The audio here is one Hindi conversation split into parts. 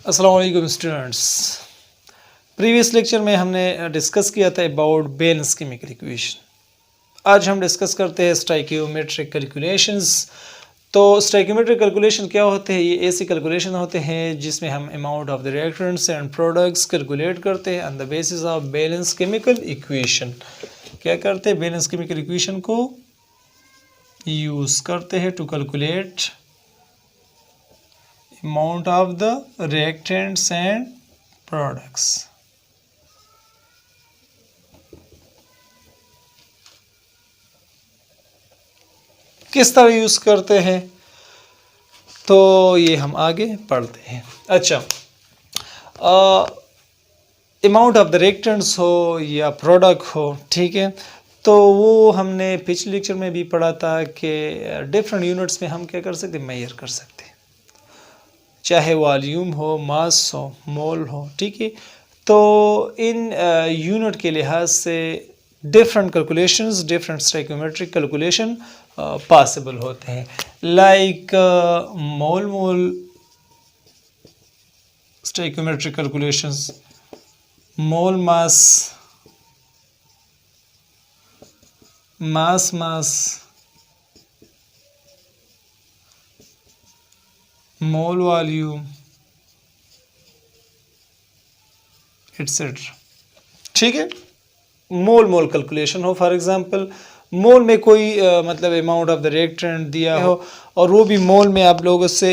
अस्सलाम वालेकुम स्टूडेंट्स। प्रीवियस लेक्चर में हमने डिस्कस किया था अबाउट बैलेंस केमिकल इक्वेशन। आज हम डिस्कस करते हैं स्टोइकियोमेट्रिक कैलकुलेशंस। तो स्टोइकियोमेट्रिक कैलकुलेशन क्या होते हैं? ये ऐसी कैलकुलेशन होते हैं जिसमें हम amount of the reactants and products calculate करते हैं on the basis of balance chemical equation. क्या करते हैं? बैलेंस केमिकल इक्वेशन को यूज़ करते हैं to calculate amount of the reactants and products। किस तरह यूज करते हैं तो ये हम आगे पढ़ते हैं। अच्छा, अमाउंट ऑफ द रिएक्टेंट्स हो या प्रोडक्ट हो, ठीक है, तो वो हमने पिछले लेक्चर में भी पढ़ा था कि डिफरेंट यूनिट्स में हम क्या कर सकते हैं, मेजर कर सकते हैं, चाहे वॉल्यूम हो, मास हो, मोल हो, ठीक है। तो इन यूनिट के लिहाज से different calculations, different stoichiometric calculation possible होते हैं। लाइक मोल स्टोइकियोमेट्रिक कैलकुलेशंस, मोल मास, मोल वॉल्यूम एटसेट्रा, ठीक है। मोल कैलकुलेशन हो, फॉर एग्जांपल मोल में कोई मतलब अमाउंट ऑफ द रिएक्टेंट दिया हो और वो भी मोल में आप लोगों से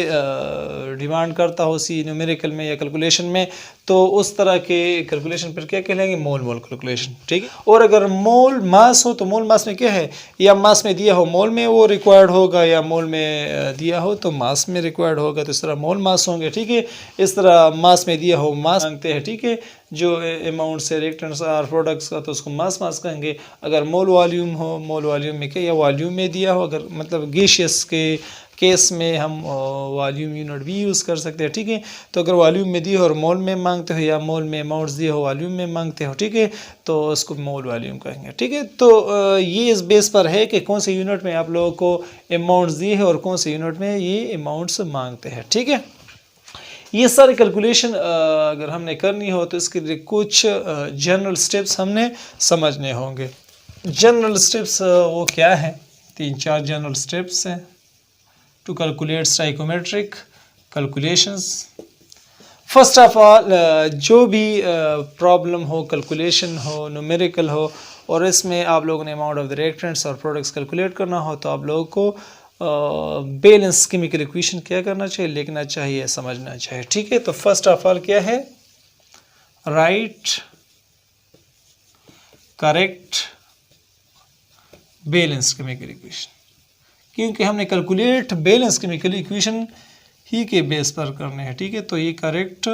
डिमांड करता हो सी न्यूमेरिकल में या कैलकुलेशन में, तो उस तरह के कैलकुलेशन पर क्या कहलाएंगे? मोल कैलकुलेशन, ठीक है। और अगर मोल मास हो तो मोल मास में क्या है, या मास में दिया हो मोल में वो रिक्वायर्ड होगा, या मोल में दिया हो तो मास में रिक्वायर्ड होगा, तो इस तरह मोल मास होंगे, ठीक है। इस तरह मास में दिया हो मास मांगते हैं, ठीक है, जो अमाउंट से रिएक्टेंट्स और प्रोडक्ट्स का, तो उसको मास कहेंगे। अगर मोल वॉल्यूम हो, मोल वॉल्यूम में क्या, या वॉल्यूम में दिया हो, अगर मतलब गैसियस के केस में हम वॉल्यूम यूनिट भी यूज़ कर सकते हैं, ठीक है। तो अगर वॉल्यूम में दिए हो और मोल में मांगते हो, या मोल में अमाउंट्स दिए हो वॉल्यूम में मांगते हो, ठीक है, तो उसको मोल वॉल्यूम कहेंगे, ठीक है। तो ये इस बेस पर है कि कौन से यूनिट में आप लोगों को अमाउंट्स दिए हैं और कौन से यूनिट में ये अमाउंट्स मांगते हैं, ठीक है। ये सारे कैलकुलेशन अगर हमने करनी हो तो इसके लिए कुछ जनरल स्टेप्स हमने समझने होंगे। जनरल स्टेप्स वो क्या है? 3-4 जनरल स्टेप्स हैं to calculate stoichiometric calculations. First of all, जो भी प्रॉब्लम हो, कैलकुलेशन हो, न्यूमेरिकल हो, और इसमें आप लोगों ने अमाउंट ऑफ द रिएक्टेंट्स और प्रोडक्ट्स कैलकुलेट करना हो, तो आप लोगों को बैलेंस केमिकल इक्वेशन क्या करना चाहिए, लिखना चाहिए, समझना चाहिए, ठीक है। तो फर्स्ट ऑफ ऑल क्या है? Right correct balance chemical equation, क्योंकि हमने कैलकुलेट बैलेंस केमिकल इक्वेशन ही के बेस पर करने हैं, ठीक है। तो ये करेक्ट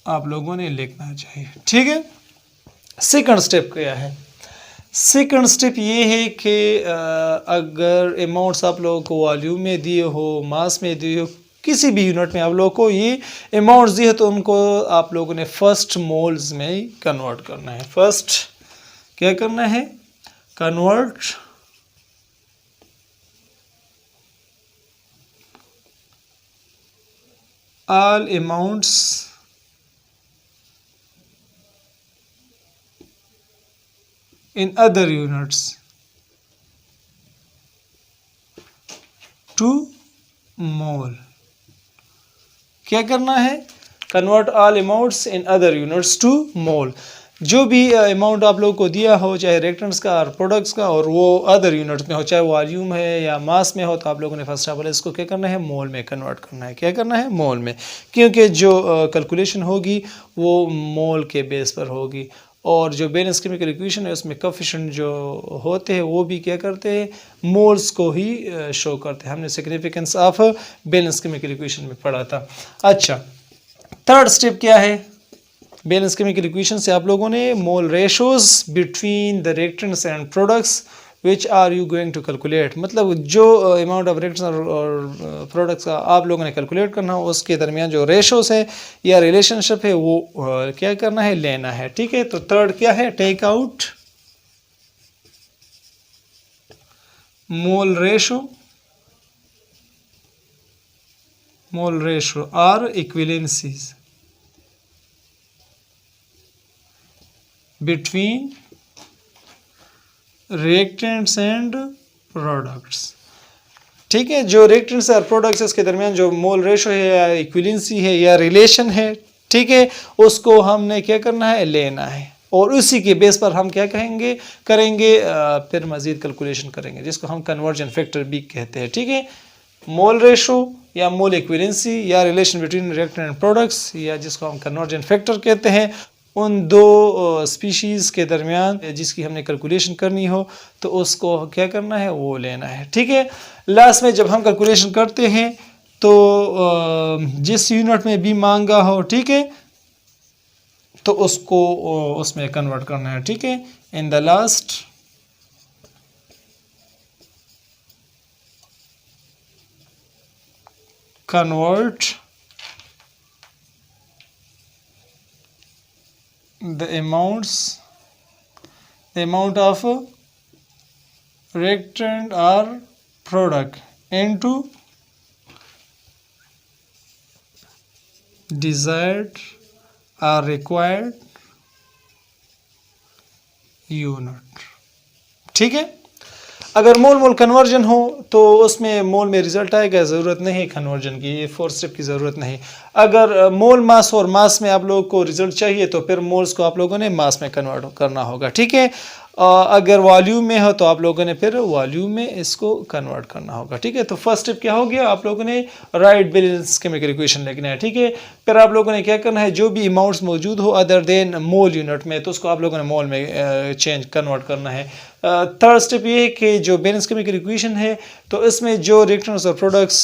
आप लोगों ने लिखना चाहिए, ठीक है। सेकंड स्टेप क्या है? सेकंड स्टेप ये है कि अगर अमाउंट्स आप लोगों को वॉल्यूम में दिए हो, मास में दिए हो, किसी भी यूनिट में आप लोगों को ये अमाउंट्स दिए तो उनको आप लोगों ने फर्स्ट मोल्स में कन्वर्ट करना है। फर्स्ट क्या करना है? Convert all amounts in other units to mole। क्या करना है? Convert all amounts in other units to mole. जो भी अमाउंट आप लोगों को दिया हो, चाहे रिएक्टेंट्स का और प्रोडक्ट्स का, और वो अदर यूनिट्स में हो, चाहे वॉल्यूम है या मास में हो, तो आप लोगों ने फर्स्ट ऑफ ऑल इसको क्या करना है? मोल में कन्वर्ट करना है। क्या करना है? मोल में, क्योंकि जो कैलकुलेशन होगी वो मोल के बेस पर होगी, और जो बैलेंस केमिकल इक्वेशन है उसमें कोएफिशिएंट जो होते हैं वो भी क्या करते हैं? मोल्स को ही शो करते हैं। हमने significance of balance chemical equation में पढ़ा था। अच्छा, थर्ड स्टेप क्या है? बैलेंस केमिकल इक्वेशन से आप लोगों ने mole ratios between the reactants and products which are you going to calculate, मतलब जो अमाउंट ऑफ रिएक्टेंट्स और प्रोडक्ट्स का आप लोगों ने कैलकुलेट करना हो, उसके दरमियान जो रेशोज है या रिलेशनशिप है वो क्या करना है? लेना है, ठीक है। तो थर्ड क्या है? Take out mole ratio mole ratio or equivalencies between reactants and products। ठीक है, जो रिएक्टेंट्स और प्रोडक्ट्स इसके दरमियान जो मोल रेशो है या इक्विवेलेंसी है या रिलेशन है, ठीक है, उसको हमने क्या करना है, लेना है, और उसी के बेस पर हम क्या करेंगे फिर मजीद कैलकुलेशन करेंगे, जिसको हम कन्वर्जन फैक्टर भी कहते हैं। ठीक है, मोल रेशो या मोल इक्विवेलेंसी या relation between reactant and products, या जिसको हम कन्वर्जन फैक्टर कहते हैं, उन दो स्पीशीज़ के दरमियान जिसकी हमने कैलकुलेशन करनी हो तो उसको क्या करना है, वो लेना है। ठीक है, लास्ट में जब हम कैलकुलेशन करते हैं तो जिस यूनिट में भी मांगा हो, ठीक है, तो उसको उसमें कन्वर्ट करना है। ठीक है, in the last convert the amount of reactant or product into desired or required unit। ठीक है, अगर मोल मोल कन्वर्जन हो तो उसमें मोल में रिजल्ट आएगा, ज़रूरत नहीं है कन्वर्जन की, ये 4 स्टेप की ज़रूरत नहीं। अगर मोल मास और मास में आप लोगों को रिजल्ट चाहिए तो फिर मोल्स को आप लोगों ने मास में कन्वर्ट करना होगा। ठीक है, अगर वॉल्यूम में हो तो आप लोगों ने फिर वॉल्यूम में इसको कन्वर्ट करना होगा। ठीक है, तो फर्स्ट स्टेप क्या हो गया, आप लोगों ने राइट बैलेंस केमिकल इक्वेशन लिखना है। ठीक है, फिर आप लोगों ने क्या करना है, जो भी अमाउंट्स मौजूद हो अदर देन मोल यूनिट में, तो उसको आप लोगों ने मोल में चेंज कन्वर्ट करना है। थर्ड स्टेप ये है कि जो बैलेंस केमिकल इक्वेशन है तो इसमें जो रिएक्टेंट्स और प्रोडक्ट्स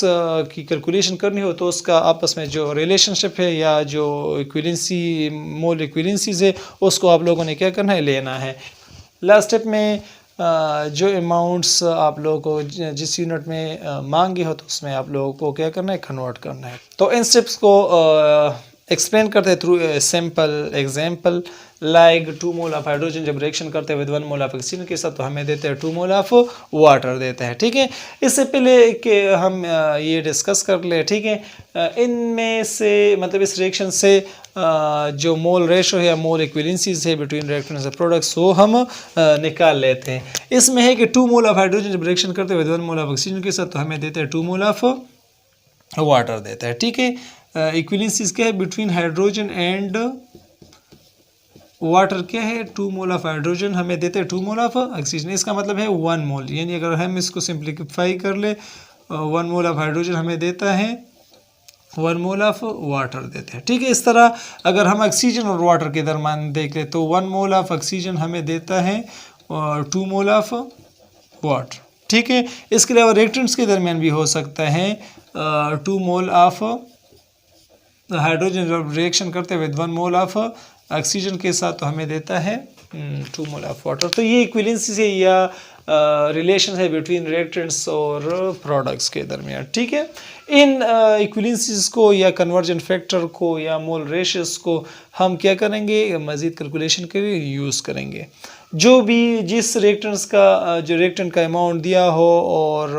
की कैलकुलेशन करनी हो तो उसका आपस में जो रिलेशनशिप है या जो इक्विवेलेंसी मोल इक्विवेलेंसीज है उसको आप लोगों ने क्या करना है, लेना है। लास्ट स्टेप में जो अमाउंट्स आप लोगों को जिस यूनिट में मांगे हो तो उसमें आप लोगों को क्या करना है, कन्वर्ट करना है। तो इन स्टेप्स को एक्सप्लेन करते हैं through simple example, like 2 mole of hydrogen जब रिएक्शन करते हैं विद 1 मोल ऑफ ऑक्सीजन के साथ तो हमें देते हैं 2 मोल ऑफ वाटर देते हैं। ठीक है, इससे पहले कि हम ये डिस्कस कर ले, ठीक है, इनमें से मतलब इस रिएक्शन से जो मोल रेशो है या मोल इक्विवेलेंसीज है बिटवीन रिएक्टेंट्स और प्रोडक्ट्स वो हम निकाल लेते हैं। इसमें है कि 2 मोल ऑफ हाइड्रोजन जब रिएक्शन करते हैं विद 1 मोल ऑफ ऑक्सीजन के साथ तो हमें देते हैं 2 मोल ऑफ वाटर देता है। ठीक है, इक्विवेलेंसीज क्या है बिटवीन हाइड्रोजन एंड वाटर क्या है, 2 मोल ऑफ हाइड्रोजन हमें देते हैं 2 मोल ऑफ ऑक्सीजन, इसका मतलब है 1 मोल, यानी अगर हम इसको सिंप्लीफाई कर ले 1 मोल ऑफ हाइड्रोजन हमें देता है 1 मोल ऑफ वाटर देते हैं। ठीक है, इस तरह अगर हम ऑक्सीजन और वाटर के दरमियान देख ले तो 1 मोल ऑफ ऑक्सीजन हमें देता है 2 मोल ऑफ वाटर। ठीक है, इसके अलावा रिएक्टेंट्स के दरमियान भी हो सकता है 2 मोल ऑफ हाइड्रोजन जब रिएक्शन करते हैं विद 1 मोल ऑफ ऑक्सीजन के साथ तो हमें देता है 2 मोल ऑफ वाटर। तो ये इक्विवेलेंसी है या रिलेशन है बिटवीन रिएक्टेंट्स और प्रोडक्ट्स के दरमियान। ठीक है, इन इक्विवेलेंसीज को या कन्वर्जन फैक्टर को या मोल रेशियोज को हम क्या करेंगे, मज़ीद कैलकुलेशन के लिए यूज़ करेंगे। जो भी जिस रिएक्टेंट्स का जो रिएक्टेंट का अमाउंट दिया हो और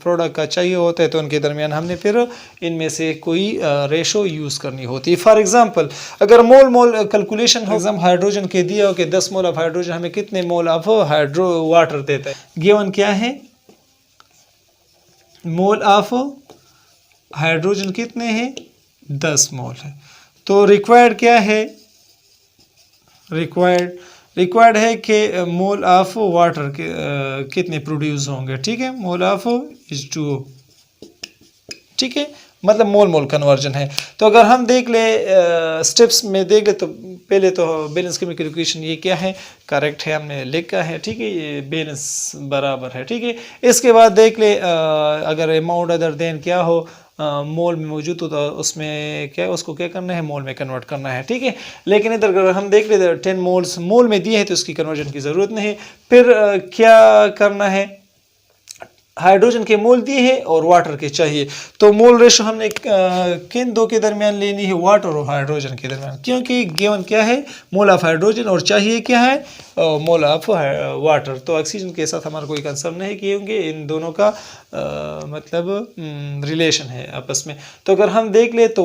प्रोडक्ट का चाहिए होता है तो उनके दरमियान हमने फिर इनमें से कोई रेशो यूज़ करनी होती है। फॉर एग्जांपल अगर मोल मोल कैलकुलेशन हो, एग्जाम हाइड्रोजन के दिया हो कि 10 मोल ऑफ हाइड्रोजन हमें कितने मोल ऑफ हाइड्रो वाटर देता है, गिवन क्या है, मोल ऑफ हाइड्रोजन कितने हैं, 10 मोल है। तो रिक्वायर्ड क्या है, रिक्वायर्ड है कि मोल ऑफ वाटर के कितने प्रोड्यूस होंगे। ठीक है, मोल ऑफ H2O। ठीक है, मतलब मोल मोल कन्वर्जन है। तो अगर हम देख ले स्टेप्स में देख ले तो पहले तो बैलेंस केमिकल इक्वेशन ये क्या है, करेक्ट है, हमने लिखा है। ठीक है, ये बैलेंस बराबर है। ठीक है, इसके बाद देख ले अगर अमाउंट अदर देन क्या हो मोल में मौजूद हो तो उसमें क्या उसको क्या करना है, मोल में कन्वर्ट करना है। ठीक है, लेकिन इधर अगर हम देख ले 10 मोल्स मोल में दिए हैं तो उसकी कन्वर्जन की ज़रूरत नहीं है। फिर क्या करना है, हाइड्रोजन के मोल दिए हैं और वाटर के चाहिए, तो मोल रेशो हमने किन दो के दरमियान लेनी है, वाटर और हाइड्रोजन के दरमियान, क्योंकि गिवन क्या है, मोल ऑफ हाइड्रोजन और चाहिए क्या है, मोल ऑफ वाटर। तो ऑक्सीजन के साथ हमारा कोई कंसर्न नहीं किए, इन दोनों का मतलब रिलेशन है आपस में। तो अगर हम देख ले तो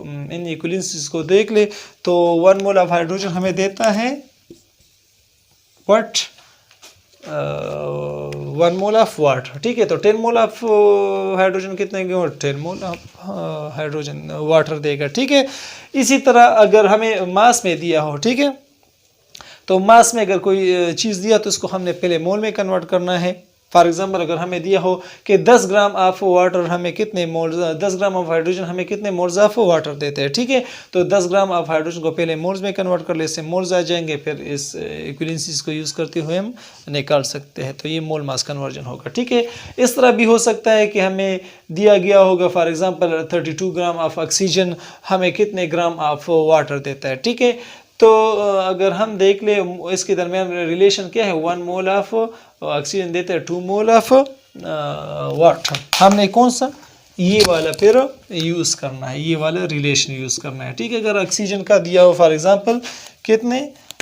इन इक्विवेलेंसीज को देख ले तो 1 मोल ऑफ हाइड्रोजन हमें देता है व्हाट 1 मोल ऑफ वाटर, ठीक है। तो 10 मोल ऑफ हाइड्रोजन कितने 10 मोल ऑफ हाइड्रोजन वाटर देगा, ठीक है। इसी तरह अगर हमें मास में दिया हो, ठीक है, तो मास में अगर कोई चीज़ दिया तो इसको हमने पहले मोल में कन्वर्ट करना है। फॉर एग्जांपल अगर हमें दिया हो कि 10 ग्राम ऑफ वाटर हमें कितने मोल्स, 10 ग्राम ऑफ हाइड्रोजन हमें कितने मोल्स ऑफ वाटर देते हैं, ठीक है। तो 10 ग्राम ऑफ हाइड्रोजन को पहले मोल्स में कन्वर्ट कर ले, इससे मोल्स आ जाएंगे, फिर इस इक्विवेलेंसीज को यूज़ करते हुए हम निकाल सकते हैं। तो ये मोल मास कन्वर्जन होगा, ठीक है। इस तरह भी हो सकता है कि हमें दिया गया होगा for example 32 gram of oxygen हमें कितने ग्राम ऑफ वाटर देता है, ठीक है। तो अगर हम देख ले इसके दरमियान रिलेशन क्या है, 1 मोल ऑफ ऑक्सीजन देते हैं 2 मोल ऑफ वाटर। हमने कौन सा ये वाला फिर यूज़ करना है, ये वाला रिलेशन यूज़ करना है, ठीक है। अगर ऑक्सीजन का दिया हो फॉर एग्जांपल कितने,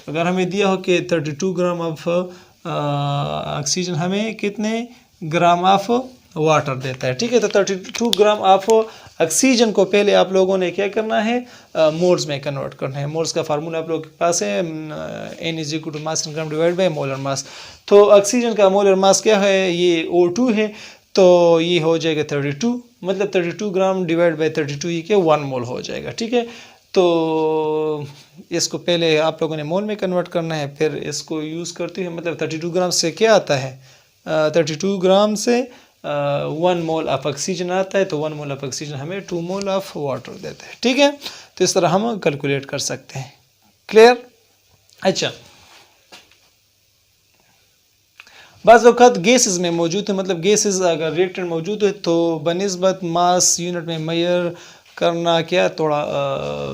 अगर हमें दिया हो कि 32 ग्राम ऑफ ऑक्सीजन हमें कितने ग्राम ऑफ वाटर देता है, ठीक है। तो 32 ग्राम ऑफ ऑक्सीजन को पहले आप लोगों ने क्या करना है, मोल्स में कन्वर्ट करना है। मोल्स का फार्मूला आप लोगों के पास है, N = mass in gram divide by molar mass. तो ऑक्सीजन का मोलर मास क्या है, ये O2 है, तो ये हो जाएगा 32, मतलब 32 ग्राम डिवाइड बाय 32 ये क्या 1 मोल हो जाएगा, ठीक है। तो इसको पहले आप लोगों ने मोल में कन्वर्ट करना है, फिर इसको यूज़ करते हैं, मतलब 32 ग्राम से क्या आता है, 32 ग्राम से 1 मोल ऑफ ऑक्सीजन आता है, तो 1 मोल ऑफ ऑक्सीजन हमें 2 मोल ऑफ वाटर देता है, ठीक है। तो इस तरह हम कैलकुलेट कर सकते हैं, क्लियर। अच्छा, बाज़ वक़्त गैसेस में मौजूद है, मतलब गैसेस अगर रिएक्टेंट मौजूद है तो बनिस्बत मास यूनिट में मेजर करना क्या थोड़ा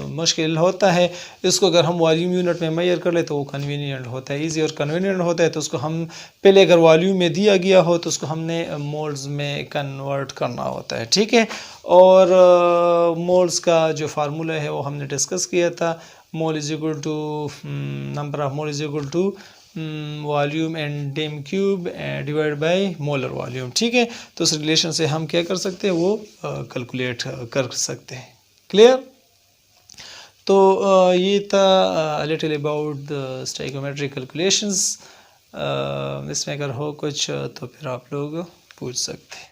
मुश्किल होता है। इसको अगर हम वॉल्यूम यूनिट में मेजर कर ले तो वो कन्वीनियंट होता है, इजी और कन्वीनियंट होता है। तो उसको हम पहले अगर वॉल्यूम में दिया गया हो तो उसको हमने मोल्स में कन्वर्ट करना होता है, ठीक है। और मोल्स का जो फार्मूला है वो हमने डिस्कस किया था, mole is equal to number of mole is equal to volume and dm cube divide by molar volume, ठीक है। तो उस रिलेशन से हम क्या कर सकते हैं, वो कैलकुलेट कर सकते हैं, क्लियर। तो ये था little about the stoichiometric calculations. इसमें अगर हो कुछ तो फिर आप लोग पूछ सकते हैं।